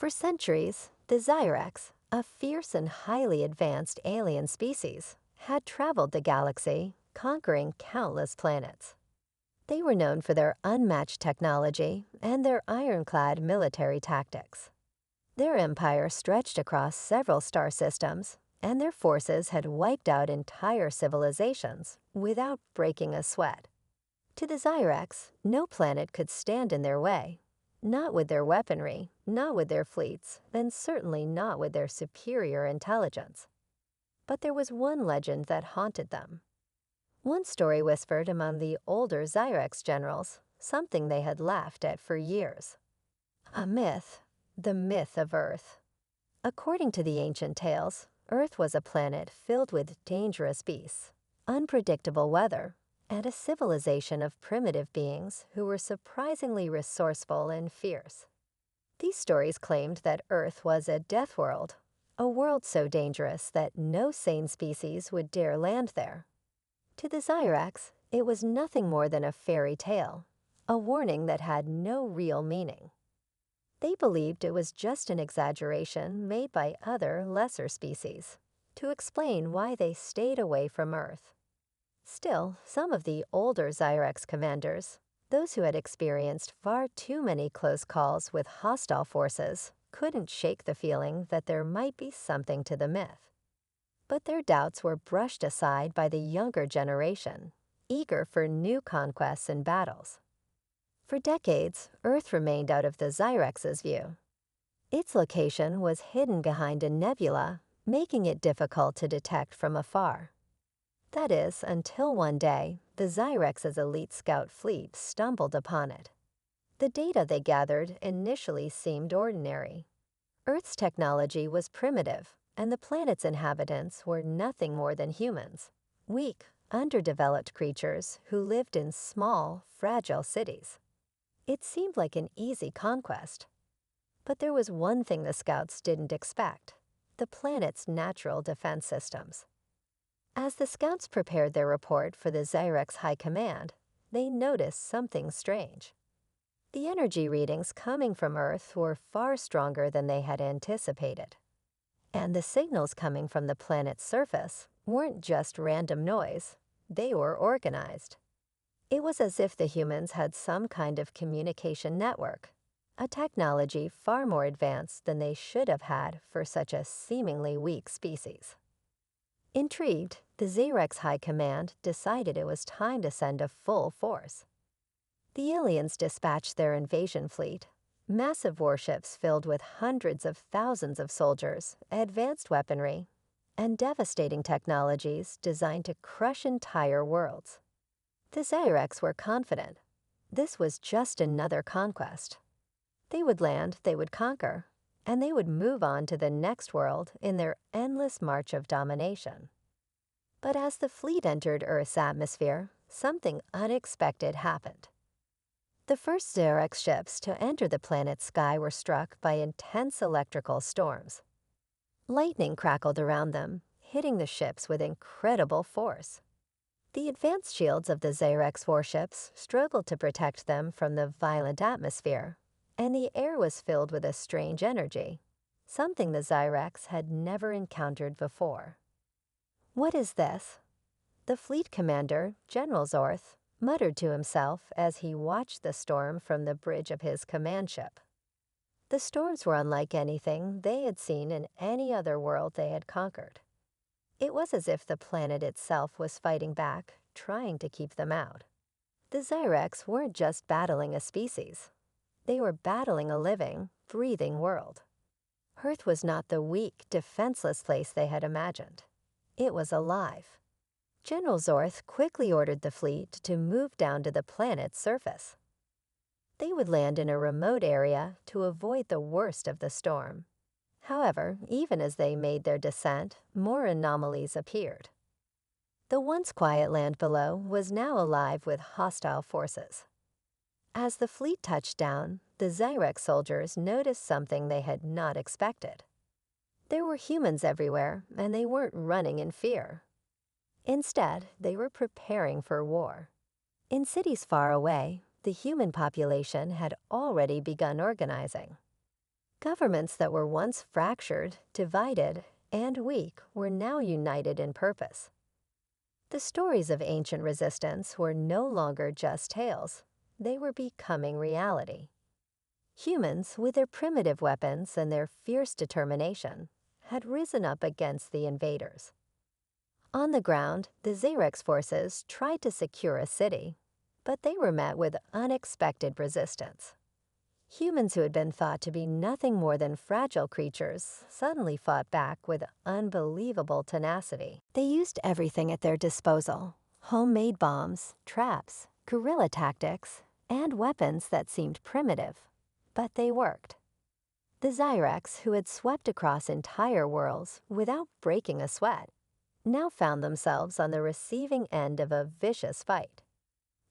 For centuries, the Zyrex, a fierce and highly advanced alien species, had traveled the galaxy, conquering countless planets. They were known for their unmatched technology and their ironclad military tactics. Their empire stretched across several star systems, and their forces had wiped out entire civilizations without breaking a sweat. To the Zyrex, no planet could stand in their way. Not with their weaponry, not with their fleets, and certainly not with their superior intelligence. But there was one legend that haunted them. One story whispered among the older Zyrex generals, something they had laughed at for years. A myth, the myth of Earth. According to the ancient tales, Earth was a planet filled with dangerous beasts, unpredictable weather, and a civilization of primitive beings who were surprisingly resourceful and fierce. These stories claimed that Earth was a death world, a world so dangerous that no sane species would dare land there. To the Zyrex, it was nothing more than a fairy tale, a warning that had no real meaning. They believed it was just an exaggeration made by other, lesser species to explain why they stayed away from Earth. Still, some of the older Zyrex commanders, those who had experienced far too many close calls with hostile forces, couldn't shake the feeling that there might be something to the myth. But their doubts were brushed aside by the younger generation, eager for new conquests and battles. For decades, Earth remained out of the Zyrex's view. Its location was hidden behind a nebula, making it difficult to detect from afar. That is, until one day, the Zyrex's elite scout fleet stumbled upon it. The data they gathered initially seemed ordinary. Earth's technology was primitive, and the planet's inhabitants were nothing more than humans, weak, underdeveloped creatures who lived in small, fragile cities. It seemed like an easy conquest. But there was one thing the scouts didn't expect: the planet's natural defense systems. As the scouts prepared their report for the Zyrex High Command, they noticed something strange. The energy readings coming from Earth were far stronger than they had anticipated. And the signals coming from the planet's surface weren't just random noise, they were organized. It was as if the humans had some kind of communication network, a technology far more advanced than they should have had for such a seemingly weak species. Intrigued, the Zyrex High Command decided it was time to send a full force. The aliens dispatched their invasion fleet, massive warships filled with hundreds of thousands of soldiers, advanced weaponry, and devastating technologies designed to crush entire worlds. The Zyrex were confident. This was just another conquest. They would land, they would conquer, and they would move on to the next world in their endless march of domination. But as the fleet entered Earth's atmosphere, something unexpected happened. The first Zyrex ships to enter the planet's sky were struck by intense electrical storms. Lightning crackled around them, hitting the ships with incredible force. The advanced shields of the Zyrex warships struggled to protect them from the violent atmosphere, and the air was filled with a strange energy, something the Zyrex had never encountered before. "What is this?" The fleet commander, General Zorth, muttered to himself as he watched the storm from the bridge of his command ship. The storms were unlike anything they had seen in any other world they had conquered. It was as if the planet itself was fighting back, trying to keep them out. The Zyrex weren't just battling a species. They were battling a living, breathing world. Earth was not the weak, defenseless place they had imagined. It was alive. General Zorth quickly ordered the fleet to move down to the planet's surface. They would land in a remote area to avoid the worst of the storm. However, even as they made their descent, more anomalies appeared. The once quiet land below was now alive with hostile forces. As the fleet touched down, the Zyrex soldiers noticed something they had not expected. There were humans everywhere, and they weren't running in fear. Instead, they were preparing for war. In cities far away, the human population had already begun organizing. Governments that were once fractured, divided, and weak were now united in purpose. The stories of ancient resistance were no longer just tales. They were becoming reality. Humans, with their primitive weapons and their fierce determination, had risen up against the invaders. On the ground, the Xerex forces tried to secure a city, but they were met with unexpected resistance. Humans who had been thought to be nothing more than fragile creatures suddenly fought back with unbelievable tenacity. They used everything at their disposal: homemade bombs, traps, guerrilla tactics, and weapons that seemed primitive. But they worked. The Xyrex, who had swept across entire worlds without breaking a sweat, now found themselves on the receiving end of a vicious fight.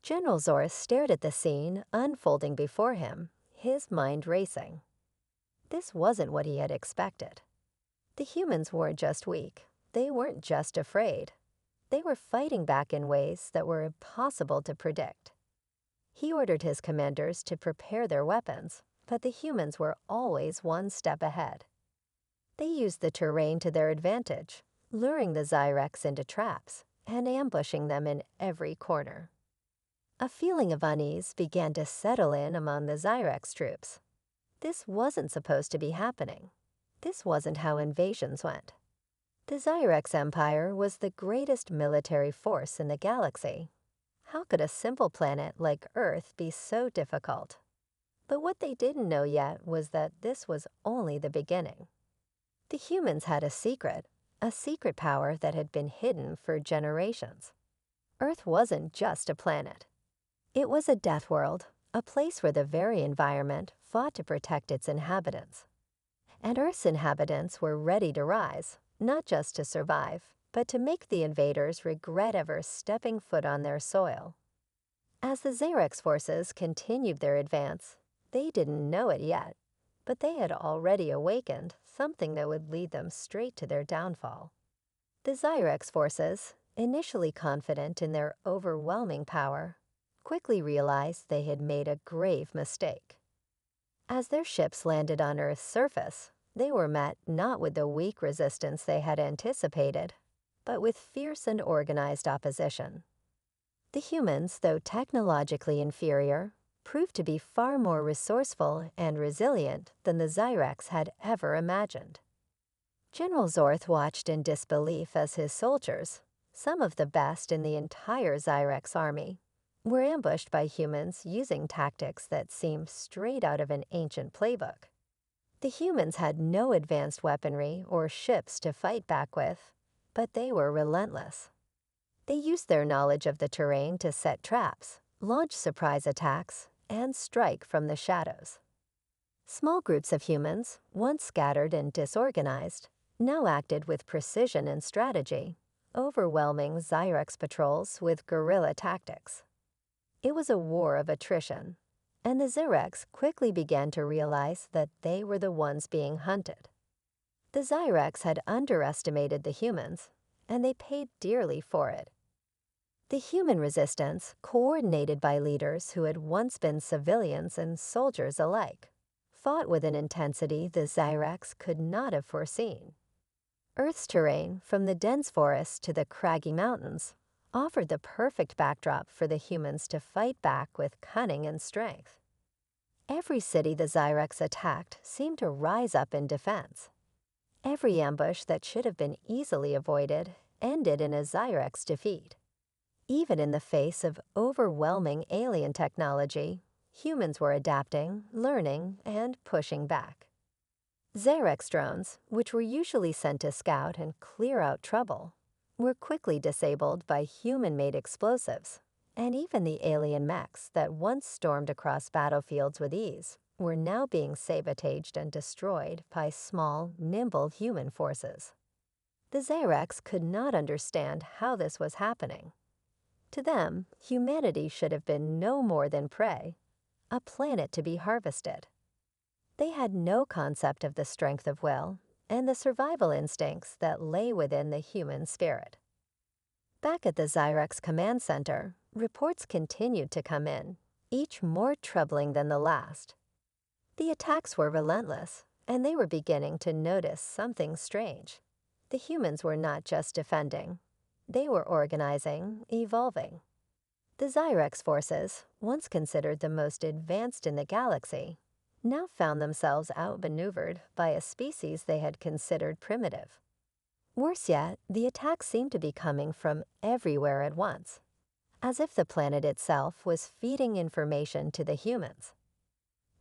General Zorth stared at the scene unfolding before him, his mind racing. This wasn't what he had expected. The humans weren't just weak. They weren't just afraid. They were fighting back in ways that were impossible to predict. He ordered his commanders to prepare their weapons, but the humans were always one step ahead. They used the terrain to their advantage, luring the Xyrex into traps and ambushing them in every corner. A feeling of unease began to settle in among the Xyrex troops. This wasn't supposed to be happening. This wasn't how invasions went. The Xyrex Empire was the greatest military force in the galaxy. How could a simple planet like Earth be so difficult? But what they didn't know yet was that this was only the beginning. The humans had a secret power that had been hidden for generations. Earth wasn't just a planet. It was a death world, a place where the very environment fought to protect its inhabitants. And Earth's inhabitants were ready to rise, not just to survive, but to make the invaders regret ever stepping foot on their soil. As the Xerex forces continued their advance, they didn't know it yet, but they had already awakened something that would lead them straight to their downfall. The Xyrex forces, initially confident in their overwhelming power, quickly realized they had made a grave mistake. As their ships landed on Earth's surface, they were met not with the weak resistance they had anticipated, but with fierce and organized opposition. The humans, though technologically inferior, proved to be far more resourceful and resilient than the Xyrex had ever imagined. General Zorth watched in disbelief as his soldiers, some of the best in the entire Xyrex army, were ambushed by humans using tactics that seemed straight out of an ancient playbook. The humans had no advanced weaponry or ships to fight back with, but they were relentless. They used their knowledge of the terrain to set traps, launch surprise attacks, and strike from the shadows. Small groups of humans, once scattered and disorganized, now acted with precision and strategy, overwhelming Xyrex patrols with guerrilla tactics. It was a war of attrition, and the Xyrex quickly began to realize that they were the ones being hunted. The Xyrex had underestimated the humans, and they paid dearly for it. The human resistance, coordinated by leaders who had once been civilians and soldiers alike, fought with an intensity the Xyrex could not have foreseen. Earth's terrain, from the dense forests to the craggy mountains, offered the perfect backdrop for the humans to fight back with cunning and strength. Every city the Xyrex attacked seemed to rise up in defense. Every ambush that should have been easily avoided ended in a Xyrex defeat. Even in the face of overwhelming alien technology, humans were adapting, learning, and pushing back. Xerex drones, which were usually sent to scout and clear out trouble, were quickly disabled by human-made explosives, and even the alien mechs that once stormed across battlefields with ease were now being sabotaged and destroyed by small, nimble human forces. The Xerex could not understand how this was happening. To them, humanity should have been no more than prey, a planet to be harvested. They had no concept of the strength of will and the survival instincts that lay within the human spirit. Back at the Xyrex Command Center, reports continued to come in, each more troubling than the last. The attacks were relentless, and they were beginning to notice something strange. The humans were not just defending. They were organizing, evolving. The Zyrex forces, once considered the most advanced in the galaxy, now found themselves outmaneuvered by a species they had considered primitive. Worse yet, the attacks seemed to be coming from everywhere at once, as if the planet itself was feeding information to the humans.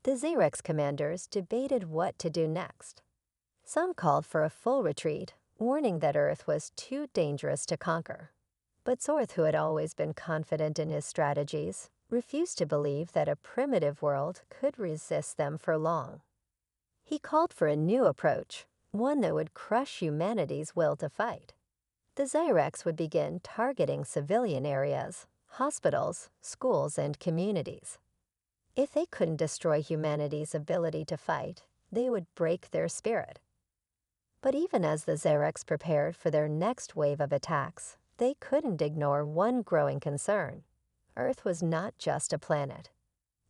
The Zyrex commanders debated what to do next. Some called for a full retreat, warning that Earth was too dangerous to conquer. But Zorth, who had always been confident in his strategies, refused to believe that a primitive world could resist them for long. He called for a new approach, one that would crush humanity's will to fight. The Zyrex would begin targeting civilian areas, hospitals, schools, and communities. If they couldn't destroy humanity's ability to fight, they would break their spirit. But even as the Zyrex prepared for their next wave of attacks, they couldn't ignore one growing concern. Earth was not just a planet.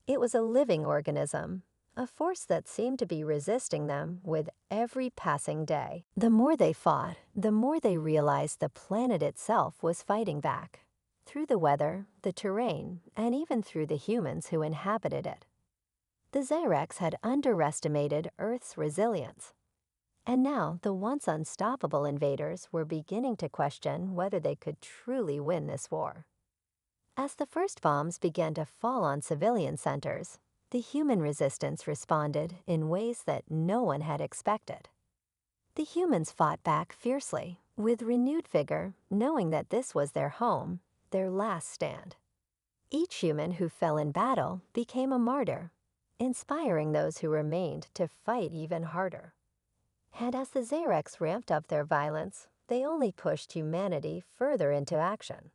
It was a living organism, a force that seemed to be resisting them with every passing day. The more they fought, the more they realized the planet itself was fighting back, through the weather, the terrain, and even through the humans who inhabited it. The Zyrex had underestimated Earth's resilience. And now the once unstoppable invaders were beginning to question whether they could truly win this war. As the first bombs began to fall on civilian centers, the human resistance responded in ways that no one had expected. The humans fought back fiercely, with renewed vigor, knowing that this was their home, their last stand. Each human who fell in battle became a martyr, inspiring those who remained to fight even harder. And as the Zyrex ramped up their violence, they only pushed humanity further into action.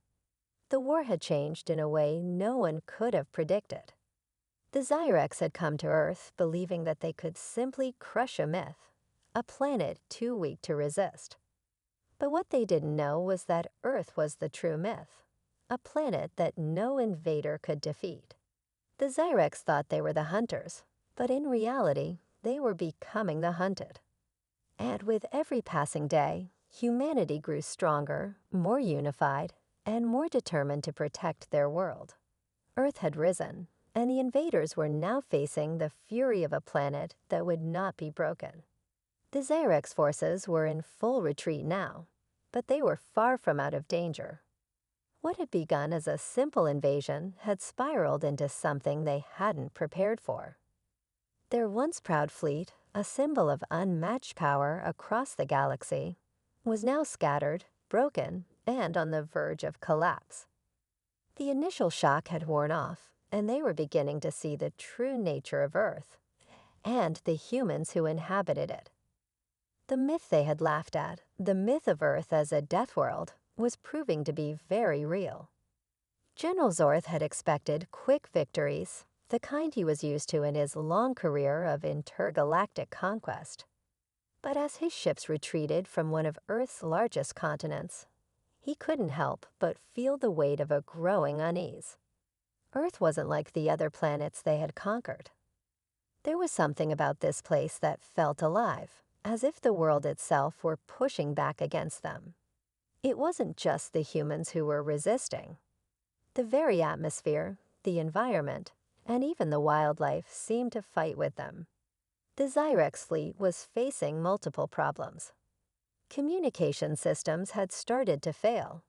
The war had changed in a way no one could have predicted. The Zyrex had come to Earth believing that they could simply crush a myth, a planet too weak to resist. But what they didn't know was that Earth was the true myth, a planet that no invader could defeat. The Zyrex thought they were the hunters, but in reality, they were becoming the hunted. And with every passing day, humanity grew stronger, more unified, and more determined to protect their world. Earth had risen, and the invaders were now facing the fury of a planet that would not be broken. The Zyrex forces were in full retreat now, but they were far from out of danger. What had begun as a simple invasion had spiraled into something they hadn't prepared for. Their once proud fleet, a symbol of unmatched power across the galaxy, was now scattered, broken, and on the verge of collapse. The initial shock had worn off, and they were beginning to see the true nature of Earth and the humans who inhabited it. The myth they had laughed at, the myth of Earth as a death world, was proving to be very real. General Zorth had expected quick victories, the kind he was used to in his long career of intergalactic conquest. But as his ships retreated from one of Earth's largest continents, he couldn't help but feel the weight of a growing unease. Earth wasn't like the other planets they had conquered. There was something about this place that felt alive, as if the world itself were pushing back against them. It wasn't just the humans who were resisting. The very atmosphere, the environment, and even the wildlife seemed to fight with them. The Zyrex fleet was facing multiple problems. Communication systems had started to fail.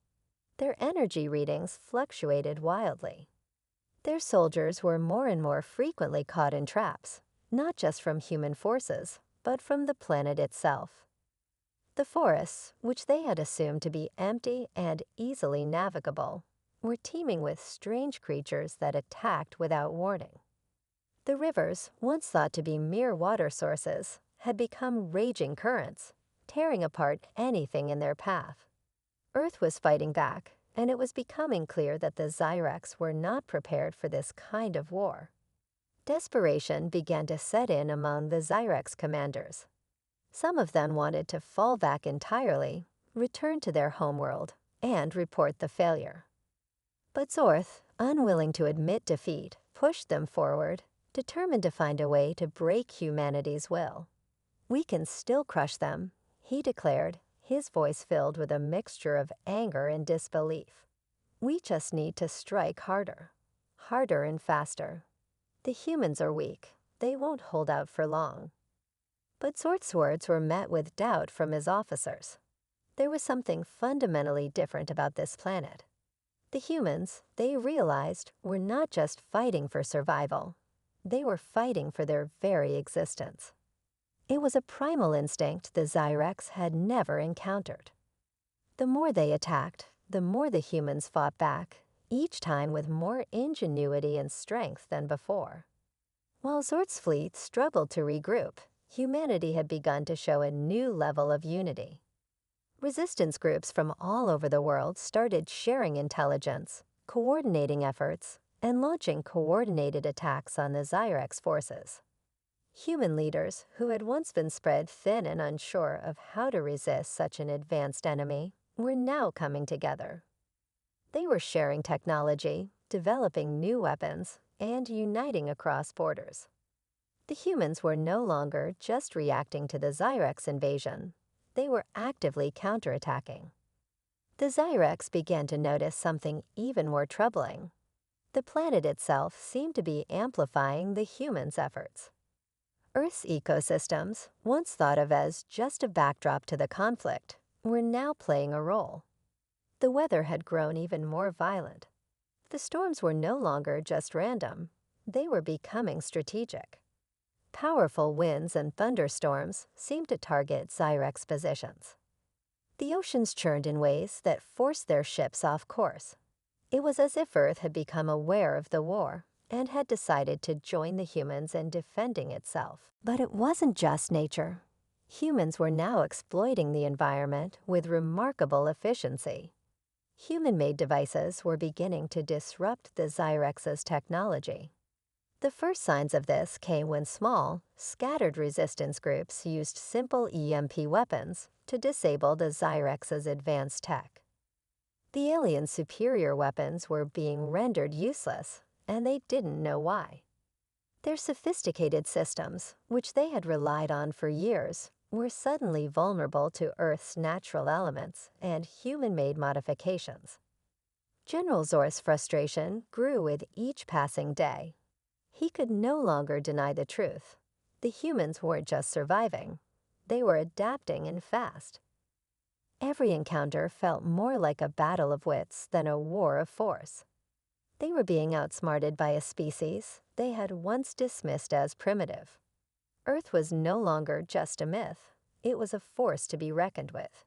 Their energy readings fluctuated wildly. Their soldiers were more and more frequently caught in traps, not just from human forces, but from the planet itself. The forests, which they had assumed to be empty and easily navigable, were teeming with strange creatures that attacked without warning. The rivers, once thought to be mere water sources, had become raging currents, tearing apart anything in their path. Earth was fighting back, and it was becoming clear that the Zyrex were not prepared for this kind of war. Desperation began to set in among the Zyrex commanders. Some of them wanted to fall back entirely, return to their homeworld, and report the failure. But Zorth, unwilling to admit defeat, pushed them forward, determined to find a way to break humanity's will. "We can still crush them," he declared, his voice filled with a mixture of anger and disbelief. "We just need to strike harder. Harder and faster. The humans are weak. They won't hold out for long." But Zort's words were met with doubt from his officers. There was something fundamentally different about this planet. The humans, they realized, were not just fighting for survival. They were fighting for their very existence. It was a primal instinct the Zyrex had never encountered. The more they attacked, the more the humans fought back, each time with more ingenuity and strength than before. While Zort's fleet struggled to regroup, humanity had begun to show a new level of unity. Resistance groups from all over the world started sharing intelligence, coordinating efforts, and launching coordinated attacks on the Zyrex forces. Human leaders, who had once been spread thin and unsure of how to resist such an advanced enemy, were now coming together. They were sharing technology, developing new weapons, and uniting across borders. The humans were no longer just reacting to the Zyrex invasion. They were actively counterattacking. The Zyrex began to notice something even more troubling. The planet itself seemed to be amplifying the humans' efforts. Earth's ecosystems, once thought of as just a backdrop to the conflict, were now playing a role. The weather had grown even more violent. The storms were no longer just random. They were becoming strategic. Powerful winds and thunderstorms seemed to target Zyrex positions. The oceans churned in ways that forced their ships off course. It was as if Earth had become aware of the war and had decided to join the humans in defending itself. But it wasn't just nature. Humans were now exploiting the environment with remarkable efficiency. Human-made devices were beginning to disrupt the Zyrex's technology. The first signs of this came when small, scattered resistance groups used simple EMP weapons to disable the Zyrex's advanced tech. The aliens' superior weapons were being rendered useless, and they didn't know why. Their sophisticated systems, which they had relied on for years, were suddenly vulnerable to Earth's natural elements and human-made modifications. General Zor's frustration grew with each passing day. He could no longer deny the truth. The humans weren't just surviving. They were adapting and fast. Every encounter felt more like a battle of wits than a war of force. They were being outsmarted by a species they had once dismissed as primitive. Earth was no longer just a myth. It was a force to be reckoned with.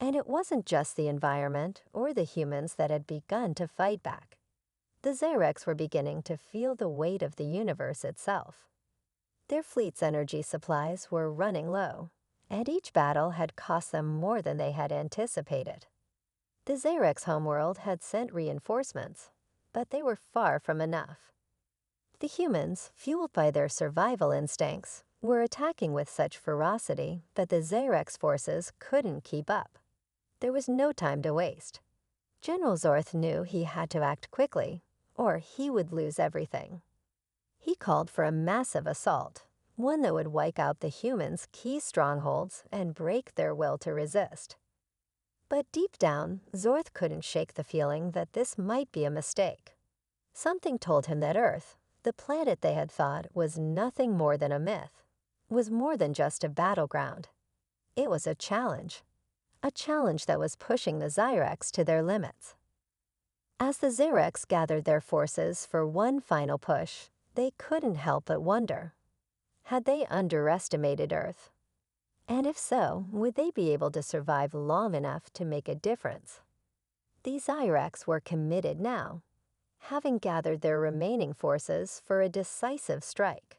And it wasn't just the environment or the humans that had begun to fight back. The Zyrex were beginning to feel the weight of the universe itself. Their fleet's energy supplies were running low, and each battle had cost them more than they had anticipated. The Zyrex homeworld had sent reinforcements, but they were far from enough. The humans, fueled by their survival instincts, were attacking with such ferocity that the Zyrex forces couldn't keep up. There was no time to waste. General Zorth knew he had to act quickly, or he would lose everything. He called for a massive assault, one that would wipe out the humans' key strongholds and break their will to resist. But deep down, Zorth couldn't shake the feeling that this might be a mistake. Something told him that Earth, the planet they had thought was nothing more than a myth, was more than just a battleground. It was a challenge that was pushing the Zyrex to their limits. As the Zyrex gathered their forces for one final push, they couldn't help but wonder, had they underestimated Earth? And if so, would they be able to survive long enough to make a difference? The Zyrex were committed now, having gathered their remaining forces for a decisive strike.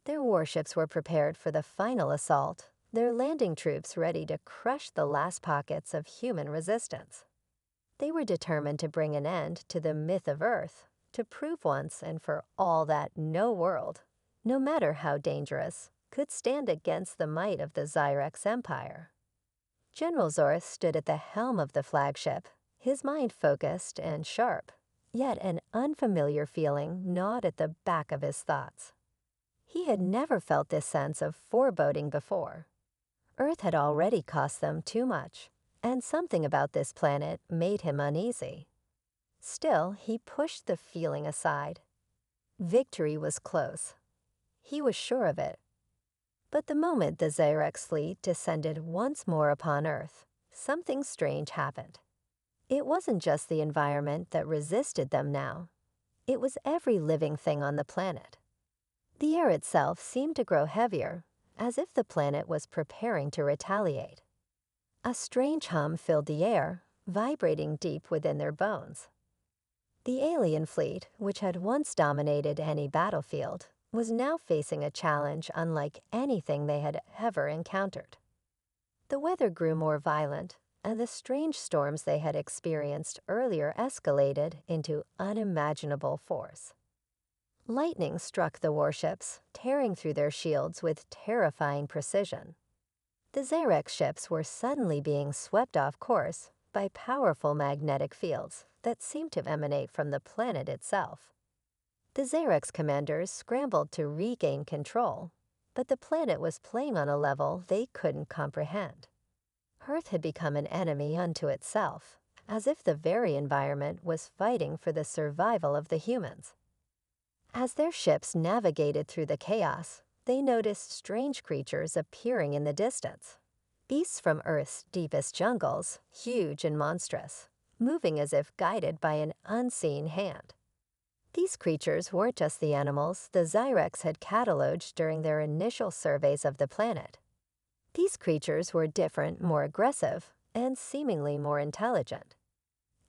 Their warships were prepared for the final assault, their landing troops ready to crush the last pockets of human resistance. They were determined to bring an end to the myth of Earth, to prove once and for all that no world, no matter how dangerous, could stand against the might of the Zyrex Empire. General Zorth stood at the helm of the flagship, his mind focused and sharp, yet an unfamiliar feeling gnawed at the back of his thoughts. He had never felt this sense of foreboding before. Earth had already cost them too much, and something about this planet made him uneasy. Still, he pushed the feeling aside. Victory was close. He was sure of it. But the moment the Xyrex fleet descended once more upon Earth, something strange happened. It wasn't just the environment that resisted them now. It was every living thing on the planet. The air itself seemed to grow heavier, as if the planet was preparing to retaliate. A strange hum filled the air, vibrating deep within their bones. The alien fleet, which had once dominated any battlefield, was now facing a challenge unlike anything they had ever encountered. The weather grew more violent, and the strange storms they had experienced earlier escalated into unimaginable force. Lightning struck the warships, tearing through their shields with terrifying precision. The Xyrex ships were suddenly being swept off course by powerful magnetic fields that seemed to emanate from the planet itself. The Xyrex commanders scrambled to regain control, but the planet was playing on a level they couldn't comprehend. Earth had become an enemy unto itself, as if the very environment was fighting for the survival of the humans. As their ships navigated through the chaos, they noticed strange creatures appearing in the distance. Beasts from Earth's deepest jungles, huge and monstrous, moving as if guided by an unseen hand. These creatures weren't just the animals the Xyrex had cataloged during their initial surveys of the planet. These creatures were different, more aggressive, and seemingly more intelligent.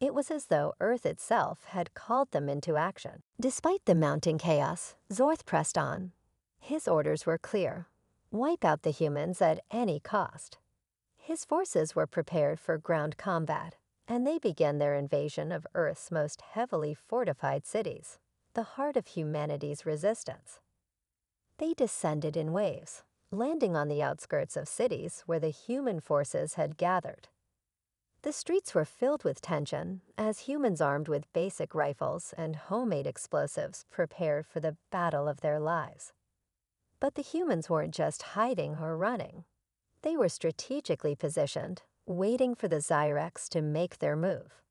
It was as though Earth itself had called them into action. Despite the mounting chaos, Zorth pressed on. His orders were clear: wipe out the humans at any cost. His forces were prepared for ground combat, and they began their invasion of Earth's most heavily fortified cities, the heart of humanity's resistance. They descended in waves, landing on the outskirts of cities where the human forces had gathered. The streets were filled with tension as humans armed with basic rifles and homemade explosives prepared for the battle of their lives. But the humans weren't just hiding or running. They were strategically positioned, waiting for the Xyrex to make their move.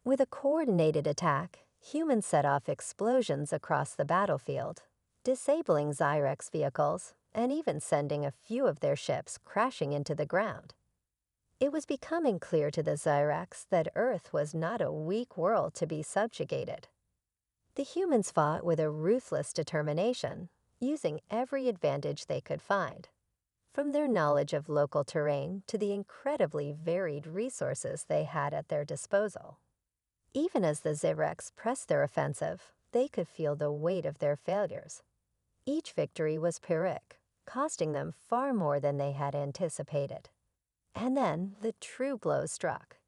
With a coordinated attack, humans set off explosions across the battlefield, disabling Xyrex vehicles and even sending a few of their ships crashing into the ground. It was becoming clear to the Xyrex that Earth was not a weak world to be subjugated. The humans fought with a ruthless determination, using every advantage they could find, from their knowledge of local terrain to the incredibly varied resources they had at their disposal. Even as the Xyrex pressed their offensive, they could feel the weight of their failures. Each victory was Pyrrhic, costing them far more than they had anticipated. And then the true blow struck.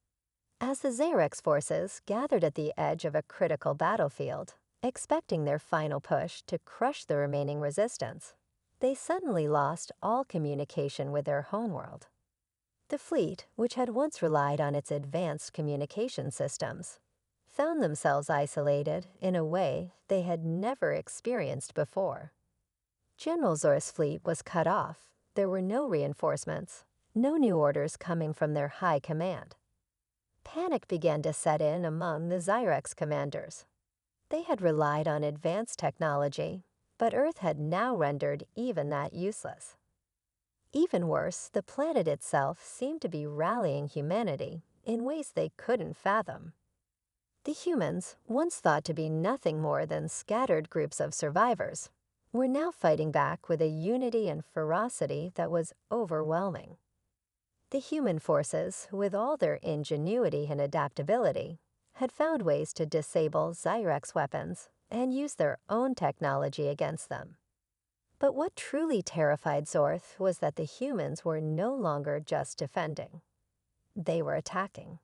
As the Xyrex forces gathered at the edge of a critical battlefield, expecting their final push to crush the remaining resistance, they suddenly lost all communication with their homeworld. The fleet, which had once relied on its advanced communication systems, found themselves isolated in a way they had never experienced before. General Zor's fleet was cut off. There were no reinforcements, no new orders coming from their high command. Panic began to set in among the Xyrex commanders. They had relied on advanced technology, but Earth had now rendered even that useless. Even worse, the planet itself seemed to be rallying humanity in ways they couldn't fathom. The humans, once thought to be nothing more than scattered groups of survivors, were now fighting back with a unity and ferocity that was overwhelming. The human forces, with all their ingenuity and adaptability, had found ways to disable Xyrex weapons and use their own technology against them. But what truly terrified Zorth was that the humans were no longer just defending. They were attacking.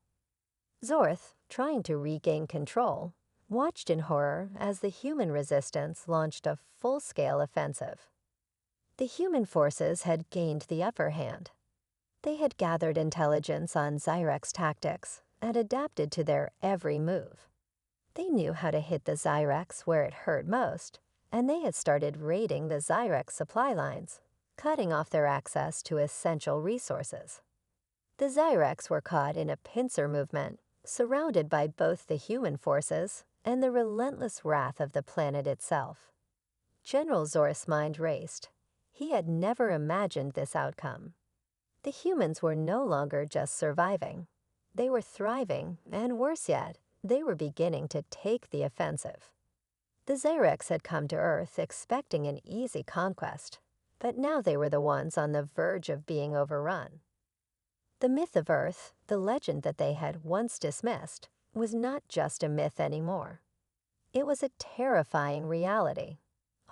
Zorth, trying to regain control, watched in horror as the human resistance launched a full-scale offensive. The human forces had gained the upper hand. They had gathered intelligence on Xyrex tactics and adapted to their every move. They knew how to hit the Xyrex where it hurt most and they had started raiding the Zyrex supply lines, cutting off their access to essential resources. The Zyrex were caught in a pincer movement, surrounded by both the human forces and the relentless wrath of the planet itself. General Zorth's mind raced. He had never imagined this outcome. The humans were no longer just surviving. They were thriving, and worse yet, they were beginning to take the offensive. The Zyrex had come to Earth expecting an easy conquest, but now they were the ones on the verge of being overrun. The myth of Earth, the legend that they had once dismissed, was not just a myth anymore. It was a terrifying reality,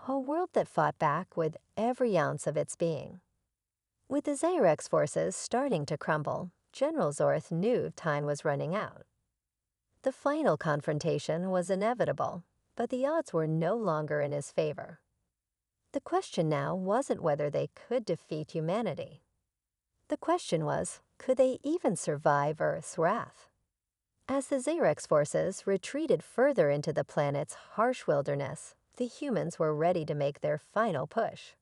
a world that fought back with every ounce of its being. With the Zyrex forces starting to crumble, General Zorth knew time was running out. The final confrontation was inevitable, but the odds were no longer in his favor. The question now wasn't whether they could defeat humanity. The question was, could they even survive Earth's wrath? As the Zyrex forces retreated further into the planet's harsh wilderness, the humans were ready to make their final push.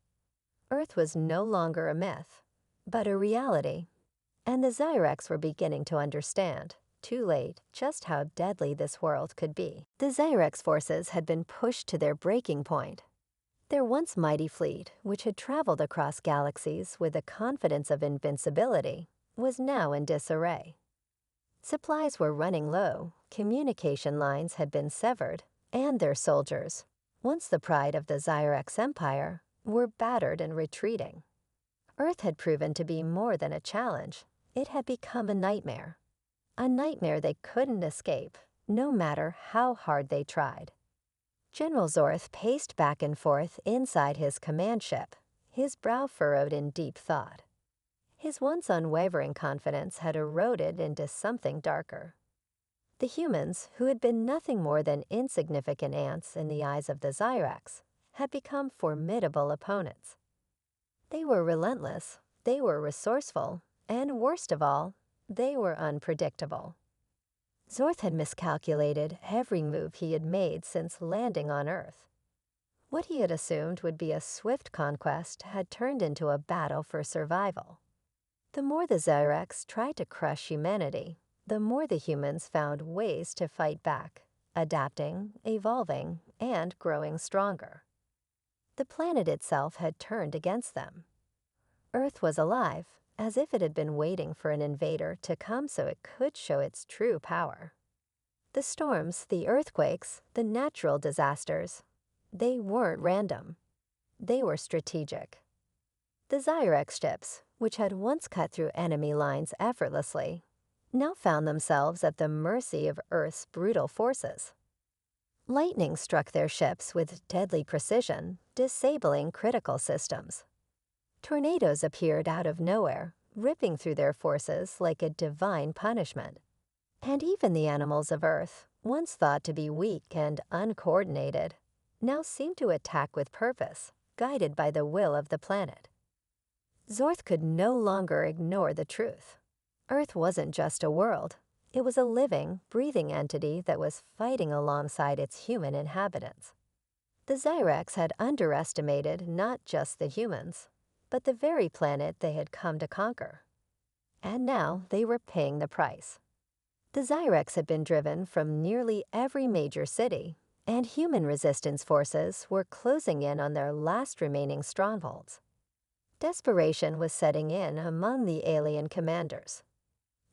Earth was no longer a myth, but a reality, and the Zyrex were beginning to understand, too late, just how deadly this world could be. The Zyrex forces had been pushed to their breaking point. Their once mighty fleet, which had traveled across galaxies with the confidence of invincibility, was now in disarray. Supplies were running low, communication lines had been severed, and their soldiers, once the pride of the Zyrex Empire, were battered and retreating. Earth had proven to be more than a challenge. It had become a nightmare they couldn't escape, no matter how hard they tried. General Zorth paced back and forth inside his command ship, his brow furrowed in deep thought. His once unwavering confidence had eroded into something darker. The humans, who had been nothing more than insignificant ants in the eyes of the Zyrex, had become formidable opponents. They were relentless, they were resourceful, and worst of all, they were unpredictable. Zorth had miscalculated every move he had made since landing on Earth. What he had assumed would be a swift conquest had turned into a battle for survival. The more the Zyrex tried to crush humanity, the more the humans found ways to fight back, adapting, evolving, and growing stronger. The planet itself had turned against them. Earth was alive, as if it had been waiting for an invader to come so it could show its true power. The storms, the earthquakes, the natural disasters, they weren't random. They were strategic. The Zyrex ships, which had once cut through enemy lines effortlessly, now found themselves at the mercy of Earth's brutal forces. Lightning struck their ships with deadly precision, disabling critical systems. Tornadoes appeared out of nowhere, ripping through their forces like a divine punishment. And even the animals of Earth, once thought to be weak and uncoordinated, now seemed to attack with purpose, guided by the will of the planet. Zorth could no longer ignore the truth. Earth wasn't just a world. It was a living, breathing entity that was fighting alongside its human inhabitants. The Zyrex had underestimated not just the humans, but the very planet they had come to conquer. And now they were paying the price. The Zyrex had been driven from nearly every major city, and human resistance forces were closing in on their last remaining strongholds. Desperation was setting in among the alien commanders.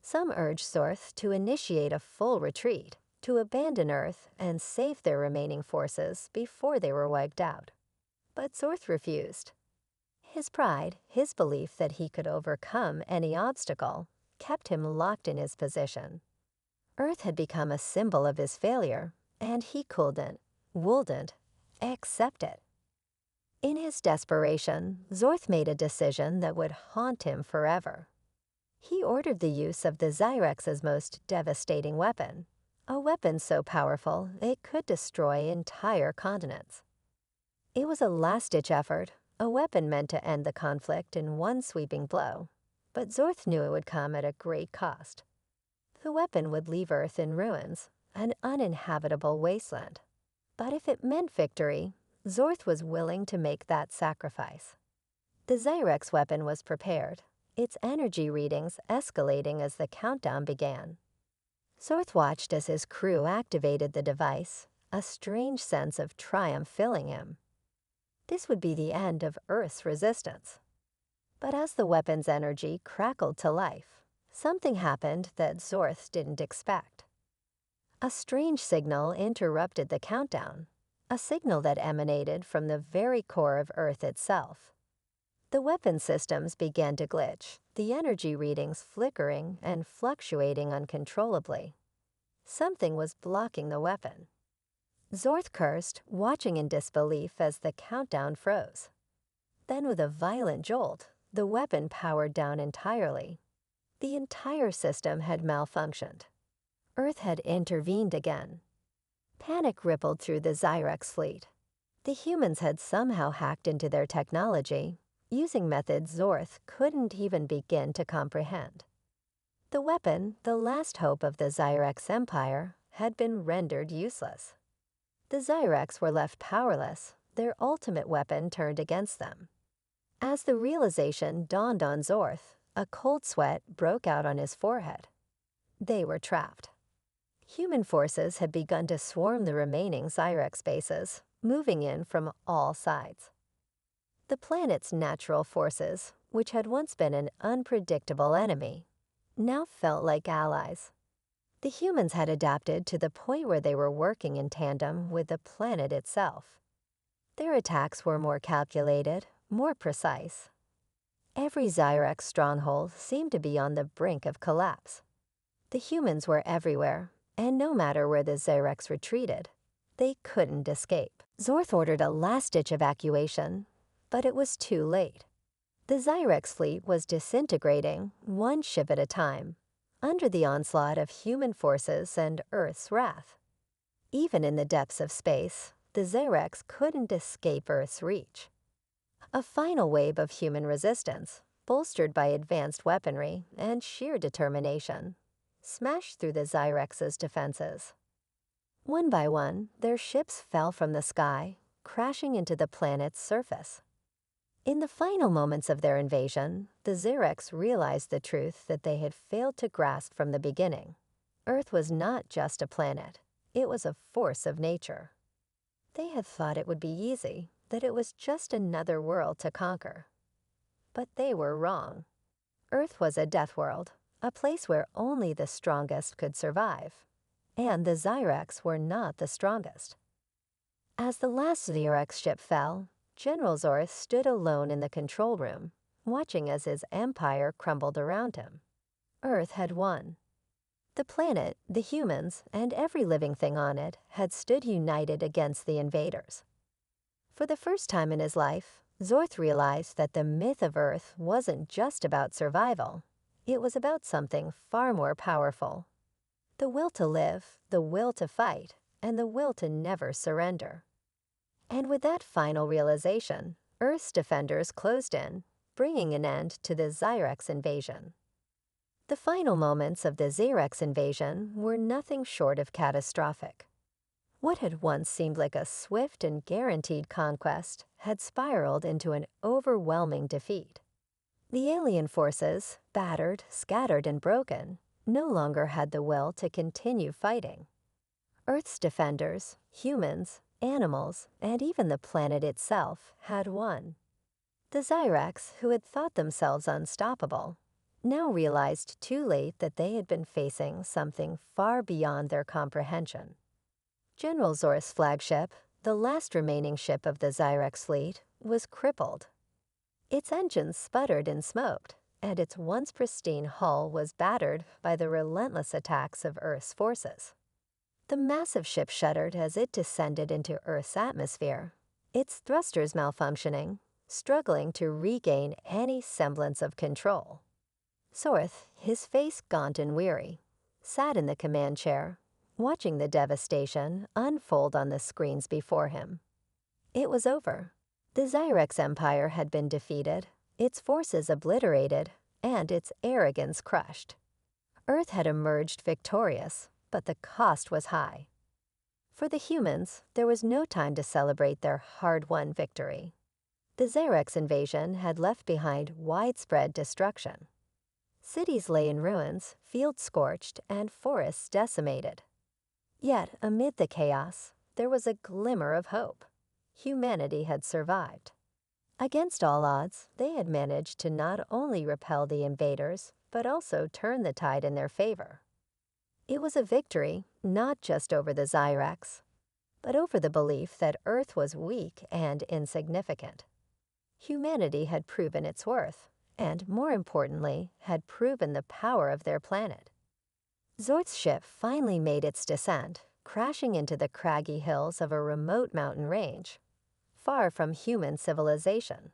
Some urged Zorth to initiate a full retreat, to abandon Earth and save their remaining forces before they were wiped out. But Zorth refused. His pride, his belief that he could overcome any obstacle, kept him locked in his position. Earth had become a symbol of his failure, and he wouldn't accept it. In his desperation, Zorth made a decision that would haunt him forever. He ordered the use of the Zyrex's most devastating weapon, a weapon so powerful it could destroy entire continents. It was a last-ditch effort, a weapon meant to end the conflict in one sweeping blow, but Zorth knew it would come at a great cost. The weapon would leave Earth in ruins, an uninhabitable wasteland. But if it meant victory, Zorth was willing to make that sacrifice. The Zyrex weapon was prepared, its energy readings escalating as the countdown began. Zorth watched as his crew activated the device, a strange sense of triumph filling him. This would be the end of Earth's resistance. But as the weapon's energy crackled to life, something happened that Zorth didn't expect. A strange signal interrupted the countdown, a signal that emanated from the very core of Earth itself. The weapon systems began to glitch, the energy readings flickering and fluctuating uncontrollably. Something was blocking the weapon. Zorth cursed, watching in disbelief as the countdown froze. Then with a violent jolt, the weapon powered down entirely. The entire system had malfunctioned. Earth had intervened again. Panic rippled through the Zyrex fleet. The humans had somehow hacked into their technology, using methods Zorth couldn't even begin to comprehend. The weapon, the last hope of the Zyrex Empire, had been rendered useless. The Zyrex were left powerless, their ultimate weapon turned against them. As the realization dawned on Zorth, a cold sweat broke out on his forehead. They were trapped. Human forces had begun to swarm the remaining Zyrex bases, moving in from all sides. The planet's natural forces, which had once been an unpredictable enemy, now felt like allies. The humans had adapted to the point where they were working in tandem with the planet itself. Their attacks were more calculated, more precise. Every Zyrex stronghold seemed to be on the brink of collapse. The humans were everywhere, and no matter where the Zyrex retreated, they couldn't escape. Zorth ordered a last-ditch evacuation, but it was too late. The Zyrex fleet was disintegrating, one ship at a time, under the onslaught of human forces and Earth's wrath. Even in the depths of space, the Zyrex couldn't escape Earth's reach. A final wave of human resistance, bolstered by advanced weaponry and sheer determination, smashed through the Zyrex's defenses. One by one, their ships fell from the sky, crashing into the planet's surface. In the final moments of their invasion, the Zyrex realized the truth that they had failed to grasp from the beginning. Earth was not just a planet, it was a force of nature. They had thought it would be easy, that it was just another world to conquer. But they were wrong. Earth was a death world, a place where only the strongest could survive. And the Zyrex were not the strongest. As the last Zyrex ship fell, General Zorth stood alone in the control room, watching as his empire crumbled around him. Earth had won. The planet, the humans, and every living thing on it had stood united against the invaders. For the first time in his life, Zorth realized that the myth of Earth wasn't just about survival. It was about something far more powerful. The will to live, the will to fight, and the will to never surrender. And with that final realization, Earth's defenders closed in, bringing an end to the Zyrex invasion. The final moments of the Zyrex invasion were nothing short of catastrophic. What had once seemed like a swift and guaranteed conquest had spiraled into an overwhelming defeat. The alien forces, battered, scattered, and broken, no longer had the will to continue fighting. Earth's defenders, humans, animals, and even the planet itself had won. The Zyrex, who had thought themselves unstoppable, now realized too late that they had been facing something far beyond their comprehension. General Zorth's flagship, the last remaining ship of the Zyrex fleet, was crippled. Its engines sputtered and smoked, and its once pristine hull was battered by the relentless attacks of Earth's forces. The massive ship shuddered as it descended into Earth's atmosphere, its thrusters malfunctioning, struggling to regain any semblance of control. Zorth, his face gaunt and weary, sat in the command chair, watching the devastation unfold on the screens before him. It was over. The Zyrex Empire had been defeated, its forces obliterated, and its arrogance crushed. Earth had emerged victorious, but the cost was high. For the humans, there was no time to celebrate their hard-won victory. The Xerx invasion had left behind widespread destruction. Cities lay in ruins, fields scorched, and forests decimated. Yet, amid the chaos, there was a glimmer of hope. Humanity had survived. Against all odds, they had managed to not only repel the invaders, but also turn the tide in their favor. It was a victory not just over the Xyrax, but over the belief that Earth was weak and insignificant. Humanity had proven its worth, and more importantly, had proven the power of their planet. Zorth's ship finally made its descent, crashing into the craggy hills of a remote mountain range, far from human civilization.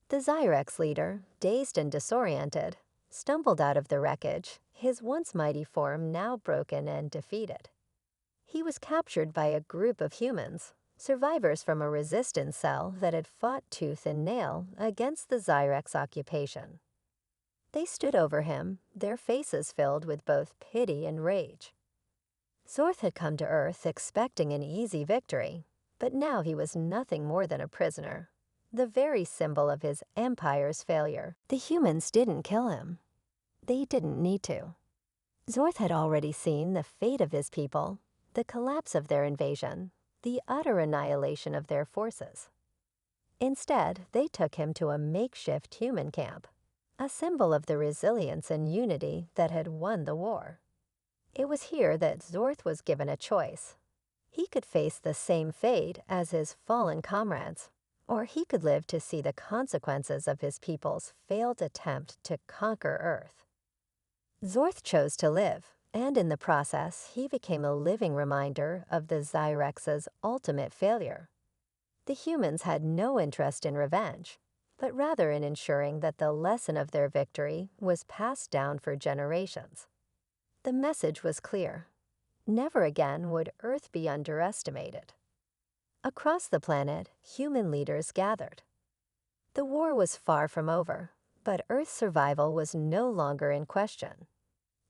The Xyrax leader, dazed and disoriented, stumbled out of the wreckage, his once mighty form now broken and defeated. He was captured by a group of humans, survivors from a resistance cell that had fought tooth and nail against the Xyrax occupation. They stood over him, their faces filled with both pity and rage. Zorth had come to Earth expecting an easy victory, but now he was nothing more than a prisoner, the very symbol of his empire's failure. The humans didn't kill him. They didn't need to. Zorth had already seen the fate of his people, the collapse of their invasion, the utter annihilation of their forces. Instead, they took him to a makeshift human camp, a symbol of the resilience and unity that had won the war. It was here that Zorth was given a choice. He could face the same fate as his fallen comrades, or he could live to see the consequences of his people's failed attempt to conquer Earth. Zorth chose to live, and in the process, he became a living reminder of the Xyrax's ultimate failure. The humans had no interest in revenge, but rather in ensuring that the lesson of their victory was passed down for generations. The message was clear. Never again would Earth be underestimated. Across the planet, human leaders gathered. The war was far from over, but Earth's survival was no longer in question.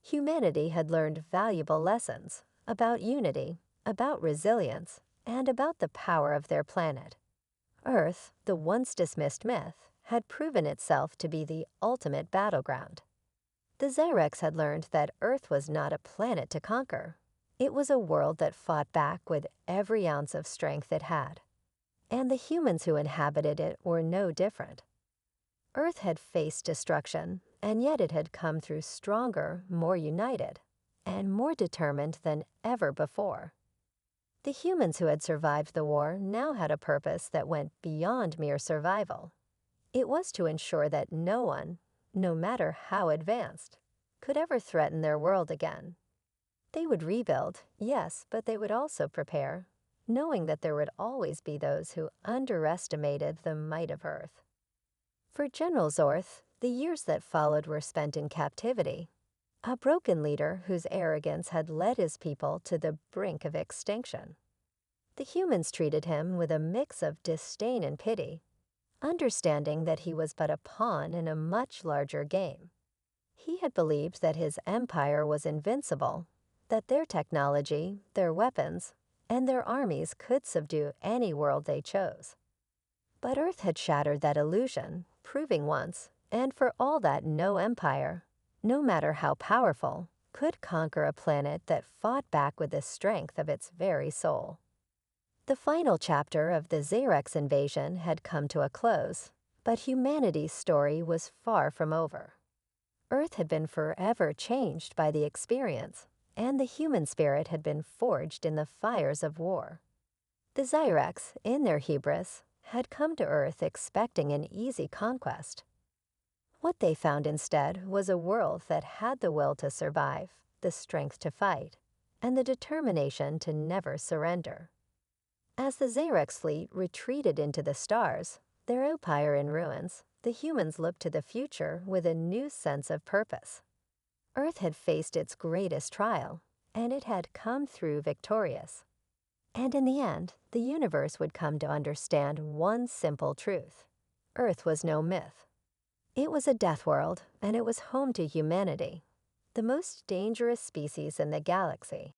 Humanity had learned valuable lessons about unity, about resilience, and about the power of their planet. Earth, the once dismissed myth, had proven itself to be the ultimate battleground. The Xyrax had learned that Earth was not a planet to conquer. It was a world that fought back with every ounce of strength it had. And the humans who inhabited it were no different. Earth had faced destruction, and yet it had come through stronger, more united, and more determined than ever before. The humans who had survived the war now had a purpose that went beyond mere survival. It was to ensure that no one, no matter how advanced, could ever threaten their world again. They would rebuild, yes, but they would also prepare, knowing that there would always be those who underestimated the might of Earth. For General Zorth, the years that followed were spent in captivity, a broken leader whose arrogance had led his people to the brink of extinction. The humans treated him with a mix of disdain and pity, understanding that he was but a pawn in a much larger game. He had believed that his empire was invincible, that their technology, their weapons, and their armies could subdue any world they chose. But Earth had shattered that illusion, proving once, and for all that no empire, no matter how powerful, could conquer a planet that fought back with the strength of its very soul. The final chapter of the Xyrax invasion had come to a close, but humanity's story was far from over. Earth had been forever changed by the experience, and the human spirit had been forged in the fires of war. The Xyrax, in their hubris, had come to Earth expecting an easy conquest. What they found instead was a world that had the will to survive, the strength to fight, and the determination to never surrender. As the Xyrax fleet retreated into the stars, their empire in ruins, the humans looked to the future with a new sense of purpose. Earth had faced its greatest trial, and it had come through victorious. And in the end, the universe would come to understand one simple truth. Earth was no myth. It was a death world, and it was home to humanity, the most dangerous species in the galaxy.